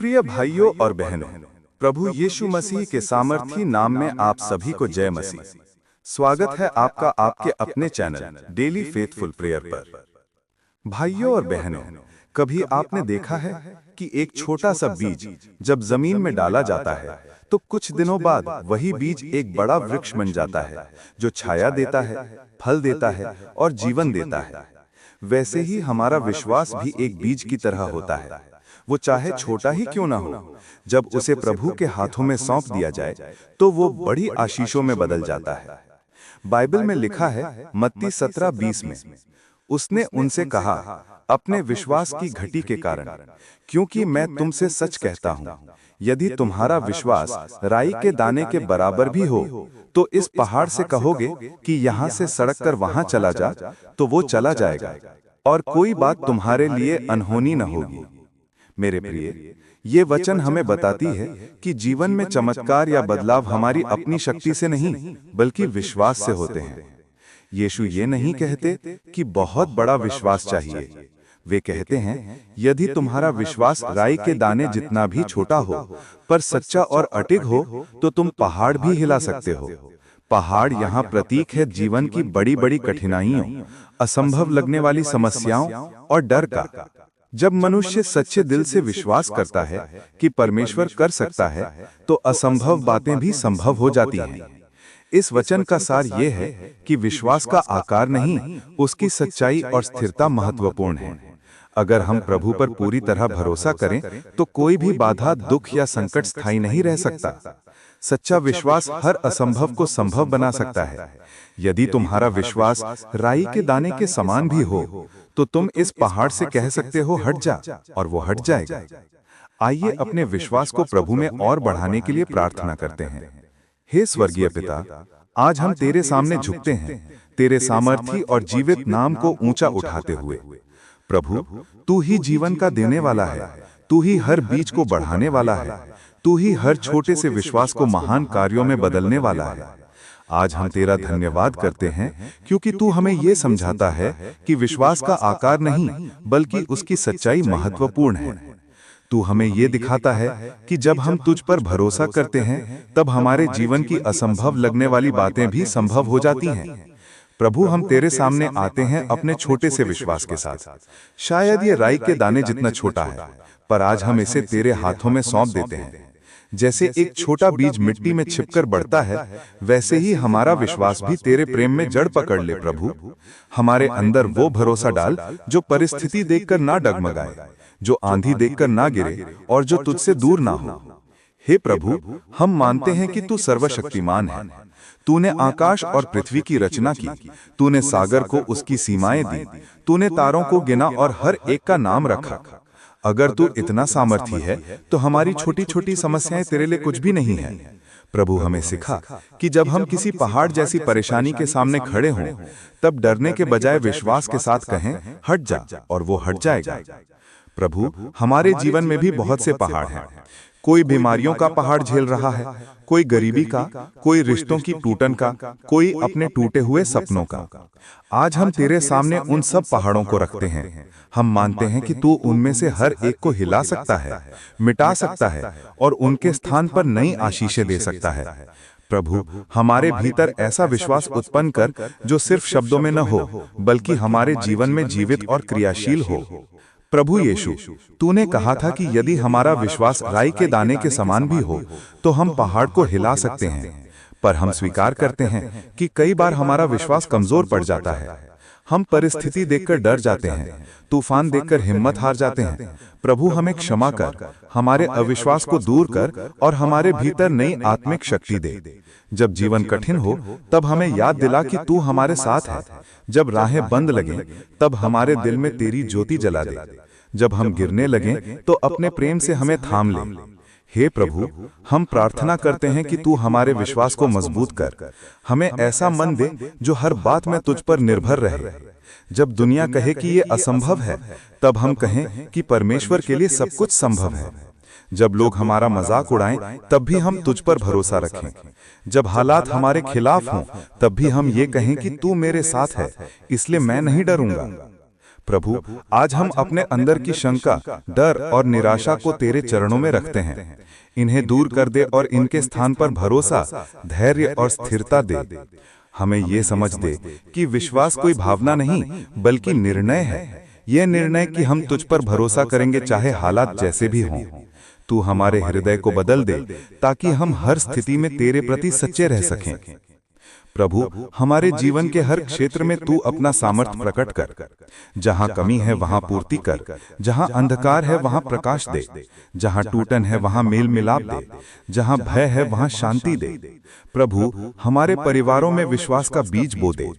प्रिय भाइयों और बहनों, प्रभु यीशु मसीह के सामर्थी नाम में आप सभी को जय मसीह। स्वागत है आपका आपके अपने चैनल डेली फेथफुल प्रेयर पर। भाइयों और बहनों, कभी आपने देखा है कि एक छोटा सा बीज जब जमीन में डाला जाता है तो कुछ दिनों बाद वही बीज एक बड़ा वृक्ष बन जाता है जो छाया देता है, फल देता है और जीवन देता है। वैसे ही हमारा विश्वास भी एक बीज की तरह होता है। वो चाहे छोटा ही क्यों ना हो, जब उसे प्रभु के हाथों में सौंप दिया जाए तो वो बड़ी आशीषों में बदल जाता है। बाइबल में लिखा है मत्ती 17:20 में, उसने उनसे कहा, अपने विश्वास की घटी के कारण, क्योंकि मैं तुमसे सच कहता हूं, यदि तुम्हारा विश्वास राई के दाने के बराबर भी हो तो इस पहाड़ से कहोगे कि यहाँ से सड़क कर वहां चला जा, तो वो चला जाएगा और कोई बात तुम्हारे लिए अनहोनी न होगी। मेरे प्रिय, ये वचन हमें बताती है कि जीवन में चमत्कार या बदलाव हमारी अपनी शक्ति से नहीं बल्कि विश्वास से होते हैं। यीशु ये नहीं कहते कि बहुत बड़ा विश्वास चाहिए। वे कहते हैं, यदि तुम्हारा विश्वास राई के दाने जितना भी छोटा हो पर सच्चा और अडिग हो तो तुम पहाड़ भी हिला सकते हो। पहाड़ यहाँ प्रतीक है जीवन की बड़ी बड़ी कठिनाइयों, असंभव लगने वाली समस्याओं और डर का। जब मनुष्य सच्चे दिल से विश्वास करता है कि परमेश्वर कर सकता है तो असंभव बातें भी संभव हो जाती हैं। इस वचन का सार ये है कि विश्वास का आकार नहीं, उसकी सच्चाई और स्थिरता महत्वपूर्ण है। अगर हम प्रभु पर पूरी तरह भरोसा करें तो कोई भी बाधा, दुख या संकट स्थायी नहीं रह सकता। सच्चा विश्वास हर असंभव को संभव बना सकता है। यदि तुम्हारा विश्वास राई के दाने के समान भी हो तो तुम इस पहाड़ से कह सकते हो, हट जा, और वो हट जाएगा। आइए अपने विश्वास को प्रभु में और बढ़ाने के लिए प्रार्थना करते हैं। हे स्वर्गीय पिता, आज हम तेरे सामने झुकते हैं, तेरे सामर्थी और जीवित नाम को ऊंचा उठाते हुए। प्रभु, तू ही जीवन का देने वाला है, तू ही हर बीज को बढ़ाने वाला है, तू ही हर छोटे से विश्वास को महान कार्यों में बदलने वाला है। आज हम तेरा धन्यवाद करते हैं क्योंकि तू हमें यह समझाता है कि विश्वास का आकार नहीं बल्कि उसकी सच्चाई महत्वपूर्ण है। तू हमें यह दिखाता है कि जब हम तुझ पर भरोसा करते हैं तब हमारे जीवन की असंभव लगने वाली बातें भी संभव हो जाती हैं। प्रभु, हम तेरे सामने आते हैं अपने छोटे से विश्वास के साथ। शायद ये राई के दाने जितना छोटा है, पर आज हम इसे तेरे हाथों में सौंप देते हैं। जैसे एक छोटा बीज मिट्टी में छिपकर बढ़ता है, वैसे ही हमारा विश्वास भी तेरे प्रेम में जड़ पकड़ ले। प्रभु, हमारे अंदर वो भरोसा डाल जो परिस्थिति देखकर ना डगमगाए, जो आंधी देखकर ना गिरे और जो तुझसे दूर ना हो। हे प्रभु, हम मानते हैं कि तू सर्वशक्तिमान है। तूने आकाश और पृथ्वी की रचना की, तूने सागर को उसकी सीमाएं दी, तूने तारों को गिना और हर एक का नाम रखा। अगर तू इतना सामर्थी है तो हमारी छोटी छोटी समस्याएं तेरे लिए कुछ भी नहीं है। प्रभु, हमें सिखा कि जब हम किसी पहाड़ जैसी परेशानी के सामने खड़े हों तब डरने के बजाय विश्वास के साथ कहें, हट जा, और वो हट जाएगा। प्रभु, हमारे जीवन में भी बहुत से पहाड़ हैं। कोई बीमारियों का पहाड़ झेल रहा है, कोई गरीबी का, कोई रिश्तों की टूटन का, कोई अपने टूटे हुए सपनों का। आज हम तेरे सामने उन सब पहाड़ों को रखते हैं। हम मानते हैं कि तू उनमें से हर एक को हिला सकता है, मिटा सकता है और उनके स्थान पर नई आशीषें दे सकता है। प्रभु, हमारे भीतर ऐसा विश्वास उत्पन्न कर जो सिर्फ शब्दों में न हो बल्कि हमारे जीवन में जीवित और क्रियाशील हो। प्रभु यीशु, तूने कहा था कि यदि हमारा विश्वास राई के दाने के समान भी हो तो हम पहाड़ को हिला सकते हैं, पर हम स्वीकार करते हैं कि कई बार हमारा विश्वास कमजोर पड़ जाता है। हम परिस्थिति देखकर डर जाते हैं, तूफान देखकर हिम्मत हार जाते हैं। प्रभु, हमें क्षमा कर, हमारे अविश्वास को दूर कर और हमारे भीतर नई आत्मिक शक्ति दे। जब जीवन कठिन हो तब हमें याद दिला कि तू हमारे साथ है। जब राहें बंद लगें तब हमारे दिल में तेरी ज्योति जला दे। जब हम गिरने लगें तो अपने प्रेम से हमें थाम ले। हे प्रभु, हम प्रार्थना करते हैं कि तू हमारे विश्वास को मजबूत कर। हमें ऐसा मन दे जो हर बात में तुझ पर निर्भर रहे। जब दुनिया कहे कि ये असंभव है, तब हम कहें कि परमेश्वर के लिए सब कुछ संभव है। जब लोग हमारा मजाक उड़ाएं, तब भी हम तुझ पर भरोसा रखें। जब हालात हमारे खिलाफ हों, तब भी हम ये कहें कि तू मेरे साथ है, इसलिए मैं नहीं डरूंगा। प्रभु, आज हम अपने अंदर की शंका, डर और निराशा को तेरे चरणों में रखते हैं। इन्हें दूर कर दे और इनके स्थान पर भरोसा, धैर्य और स्थिरता दे। हमें ये समझ दे कि विश्वास कोई भावना नहीं बल्कि निर्णय है। यह निर्णय कि हम तुझ पर भरोसा करेंगे चाहे हालात जैसे भी हों। तू हमारे हृदय को बदल दे ताकि हम हर स्थिति में तेरे प्रति सच्चे रह सकें। प्रभु, हमारे जीवन के हर क्षेत्र में तू अपना सामर्थ्य प्रकट कर। जहां कमी है वहां पूर्ति कर, जहां अंधकार है वहां प्रकाश दे, जहां टूटन है वहां मेल मिलाप दे, जहां भय है वहां शांति दे। प्रभु, हमारे परिवारों में विश्वास का बीज बो दे।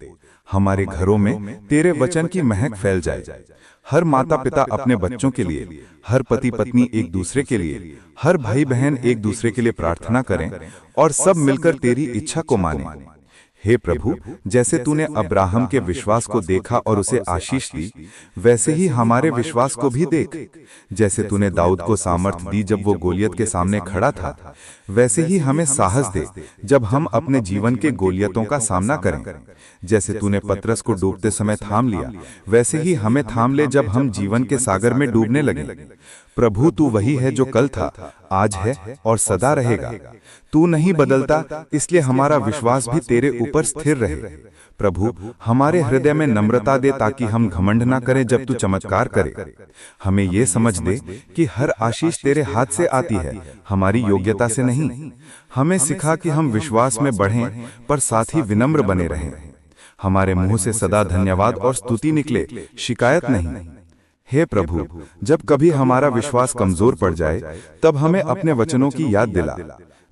हमारे घरों में तेरे वचन की महक फैल जाए। हर माता पिता अपने बच्चों के लिए, हर पति पत्नी एक दूसरे के लिए, हर भाई बहन एक दूसरे के लिए प्रार्थना करें और सब मिलकर तेरी इच्छा को मानें। हे प्रभु, जैसे तूने अब्राहम के विश्वास को देखा और उसे आशीष दी, वैसे ही हमारे विश्वास को भी देख। जैसे तूने दाऊद को सामर्थ्य दी जब वो गोलियत के सामने खड़ा था, वैसे ही हमें साहस दे जब हम अपने जीवन के गोलियतों का सामना करें। जैसे तूने पतरस को डूबते समय थाम लिया, वैसे ही हमें थाम ले जब हम जीवन के सागर में डूबने लगे। प्रभु, तू वही है जो कल था, आज है और सदा रहेगा। तू नहीं बदलता, इसलिए हमारा विश्वास भी तेरे ऊपर स्थिर रहे। प्रभु, हमारे हृदय में नम्रता दे ताकि हम घमंड ना करें जब तू चमत्कार करे। हमें ये समझ दे कि हर आशीष तेरे हाथ से आती है, हमारी योग्यता से नहीं। हमें सिखा कि हम विश्वास में बढ़ें पर साथ ही विनम्र बने रहें। हमारे मुंह से सदा धन्यवाद और स्तुति निकले, शिकायत नहीं। हे प्रभु, जब कभी हमारा विश्वास कमजोर पड़ जाए, तब हमें अपने वचनों की याद दिला।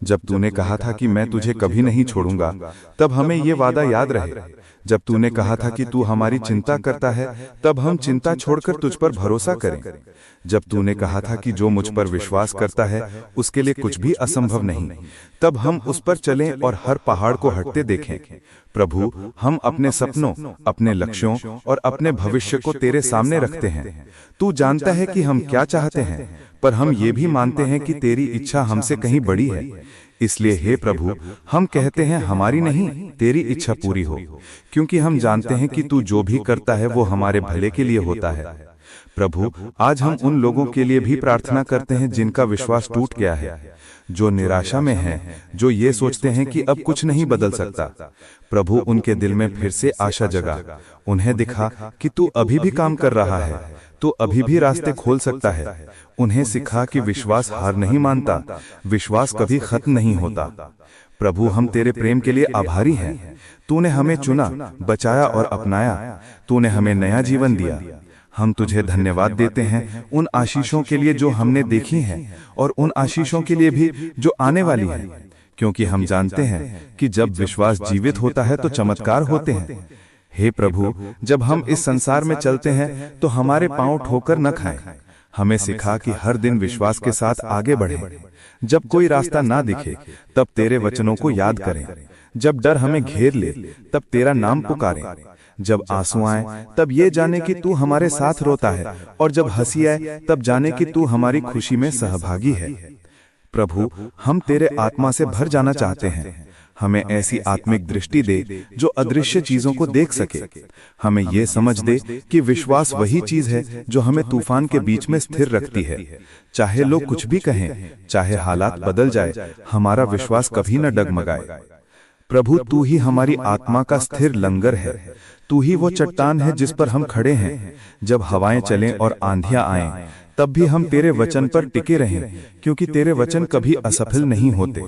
जब तूने कहा था कि मैं तुझे कभी नहीं छोड़ूंगा, तब हमें ये वादा याद रहे। जब तूने कहा था कि तू हमारी चिंता करता है, तब हम चिंता छोड़कर तुझ पर भरोसा करें। जब तूने कहा था कि जो मुझ पर विश्वास करता है उसके लिए कुछ भी असंभव नहीं, तब हम उस पर चलें और हर पहाड़ को हटते देखें। प्रभु, हम अपने सपनों, अपने लक्ष्यों और अपने भविष्य को तेरे सामने रखते हैं। तू जानता है कि हम क्या चाहते हैं, पर हम ये भी मानते हैं कि तेरी इच्छा हमसे कहीं बड़ी है। इसलिए हे प्रभु, हम कहते हैं हमारी नहीं, तेरी इच्छा पूरी हो, क्योंकि हम जानते हैं कि तू जो भी करता है वो हमारे भले के लिए होता है। प्रभु, आज हम उन लोगों के लिए भी प्रार्थना करते हैं जिनका विश्वास टूट गया है, जो निराशा में हैं, जो ये सोचते हैं कि अब कुछ नहीं बदल सकता। प्रभु, उनके दिल में फिर से आशा जगा। उन्हें दिखा कि तू अभी भी काम कर रहा है, तू अभी भी रास्ते खोल सकता है। उन्हें सिखा कि विश्वास हार नहीं मानता, विश्वास कभी खत्म नहीं होता। प्रभु, हम तेरे प्रेम के लिए आभारी हैं। तूने हमें चुना, बचाया और अपनाया। तूने हमें नया जीवन दिया। हम तुझे धन्यवाद देते हैं उन आशीषों के लिए जो हमने देखी हैं और उन आशीषों के लिए भी जो आने वाली हैं, क्योंकि हम जानते हैं कि जब विश्वास जीवित होता है तो चमत्कार होते हैं। हे प्रभु, जब हम इस संसार में चलते हैं तो हमारे पांव ठोकर न खाएं। हमें सिखा कि हर दिन विश्वास के साथ आगे बढ़ें। जब कोई रास्ता ना दिखे तब तेरे वचनों को याद करें। जब डर हमें घेर ले तब तेरा नाम पुकारें। जब आंसू आए तब ये जाने कि तू हमारे साथ रोता है, और जब हंसी आए तब जाने कि तू हमारी खुशी में सहभागी है। प्रभु, हम तेरे आत्मा से भर जाना चाहते हैं। हमें ऐसी आत्मिक दृष्टि दे जो अदृश्य चीजों को देख सके। हमें ये समझ दे कि विश्वास वही चीज है जो हमें तूफान के बीच में स्थिर रखती है। चाहे लोग कुछ भी कहें, चाहे हालात बदल जाए, हमारा विश्वास कभी न डगमगाए। प्रभु, तू ही हमारी आत्मा का स्थिर लंगर है। तू ही वो चट्टान है जिस पर हम खड़े हैं। जब हवाएं चलें और आंधियां आएं, तब भी हम तेरे वचन पर टिके रहें, क्योंकि तेरे वचन कभी असफल नहीं होते।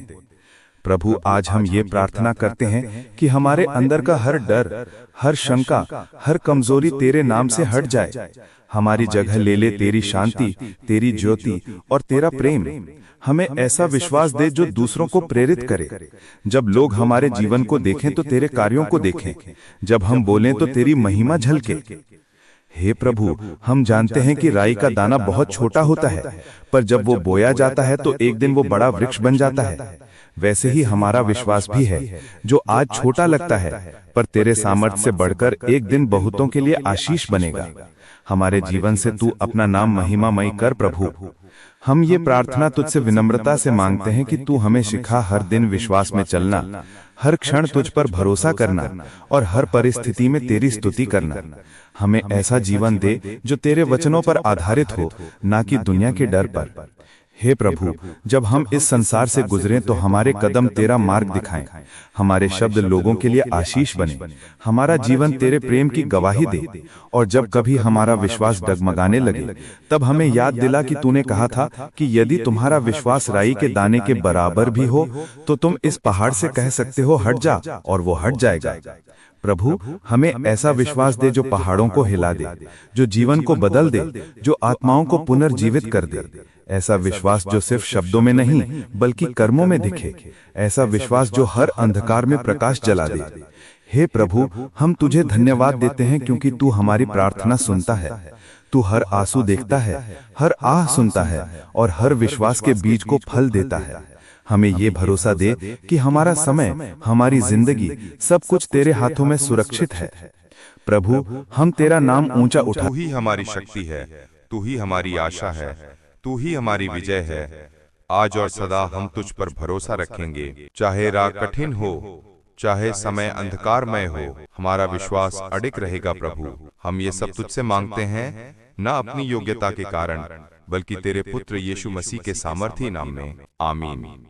प्रभु, आज हम ये प्रार्थना करते हैं कि हमारे अंदर का हर डर, हर शंका, हर कमजोरी तेरे नाम से हट जाए। हमारी जगह ले ले तेरी शांति, तेरी ज्योति और तेरा प्रेम। हमें ऐसा विश्वास दे जो दूसरों को प्रेरित करे। जब लोग हमारे जीवन को देखें तो तेरे कार्यों को देखें। जब हम बोलें तो तेरी महिमा झलके। हे प्रभु, हम जानते हैं कि राई का दाना बहुत छोटा होता है, पर जब वो बोया जाता है तो एक दिन वो बड़ा वृक्ष बन जाता है। वैसे ही हमारा विश्वास भी है, जो आज छोटा लगता है, पर तेरे सामर्थ्य से बढ़कर एक दिन बहुतों के लिए आशीष बनेगा। हमारे जीवन से तू अपना नाम महिमामय कर प्रभु। हम ये प्रार्थना तुझसे विनम्रता से मांगते हैं कि तू हमें सिखा हर दिन विश्वास में चलना, हर क्षण तुझ पर भरोसा करना और हर परिस्थिति में तेरी स्तुति करना। हमें ऐसा जीवन दे जो तेरे वचनों पर आधारित हो, ना कि दुनिया के डर पर। हे प्रभु, जब हम इस संसार से गुजरें तो हमारे कदम तेरा मार्ग दिखाएं, हमारे शब्द लोगों के लिए आशीष बने, हमारा जीवन तेरे प्रेम की गवाही दे। और जब कभी हमारा विश्वास डगमगाने लगे, तब हमें याद दिला कि तूने कहा था कि यदि तुम्हारा विश्वास राई के दाने के बराबर भी हो, तो तुम इस पहाड़ से कह सकते हो हट जा, और वो हट जाएगा। प्रभु, हमें ऐसा विश्वास दे जो पहाड़ों को हिला दे, जो जीवन को बदल दे, जो आत्माओं को पुनर्जीवित कर दे। ऐसा विश्वास जो सिर्फ शब्दों में नहीं बल्कि कर्मों में दिखे। ऐसा विश्वास जो हर अंधकार में प्रकाश जला दे। हे प्रभु, हम तुझे धन्यवाद देते हैं क्योंकि तू हमारी प्रार्थना सुनता है। तू हर आंसू देखता है, हर आह सुनता है और हर विश्वास के बीज को फल देता है। हमें ये भरोसा दे कि हमारा समय, हमारी जिंदगी, सब कुछ तेरे हाथों में सुरक्षित है। प्रभु, हम तेरा नाम ऊंचा उठा। तू ही हमारी शक्ति है, तू ही हमारी आशा है, तू ही हमारी विजय है। आज और सदा हम तुझ पर भरोसा रखेंगे, चाहे राह कठिन हो, चाहे समय अंधकारमय हो, हमारा विश्वास अडिग रहेगा। प्रभु, हम ये सब तुझसे मांगते हैं, न अपनी योग्यता के कारण बल्कि तेरे पुत्र यीशु मसीह के सामर्थी नाम में। आमीन।